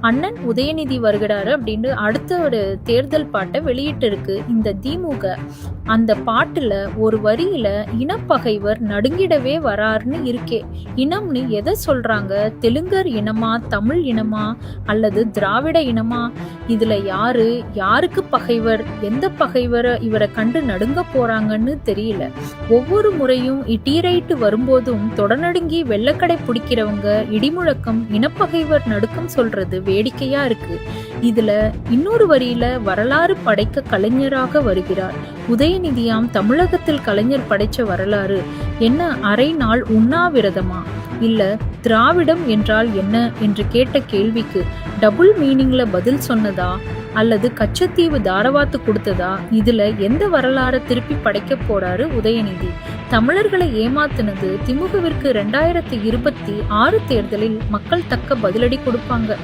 அண்ணன் உதயநிதி வருகிறாரு அப்படின்னு அடுத்த ஒரு தேர்தல் பாட்டை வெளியிட்டு இருக்கு இந்த திமுக. அந்த பாட்டுல ஒரு வரியில இனப்பகைவர் நடுங்கிடவே வராருன்னு இருக்கே. இனம்னு எதை சொல்றாங்க? தெலுங்கர் இனமா, தமிழ் இனமா, அல்லது திராவிட இனமா? இதுல யாருக்கு பகைவர், எந்த பகைவரை இவரை கண்டு நடுங்க போறாங்கன்னு தெரியல. ஒவ்வொரு முறையும் டீரைட்டு வரும்போதும் தொடநடுங்கி வெள்ளக்கடை பிடிக்கிறவங்க இடிமுழக்கம், இனப்பகைவர் நடுக்கம் சொல்றது வேடிக்கையா இருக்கு. இதுல இன்னொரு வரியில வரலாறு படைக்க கலைஞராக வருகிறார். உதயநிதியாம் தமிழகத்தில் கலைஞர் படைச்ச வரலாறு என்ன? அரை நாள் உண்ணாவிரதமா? இல்ல திராவிடம் என்றால் என்ன என்று கேட்ட கேள்விக்கு டபுள் மீனிங்ல பதில் சொன்னதா, அல்லது கச்சத்தீவு தாரவாத்து கொடுத்ததா? இதுல எந்த வரலாறை திருப்பி படைக்க போறாரு உதயநிதி? தமிழர்களை ஏமாத்தினது திமுகவிற்கு 2026 தேர்தலில் மக்கள் தக்க பதிலடி கொடுப்பாங்க.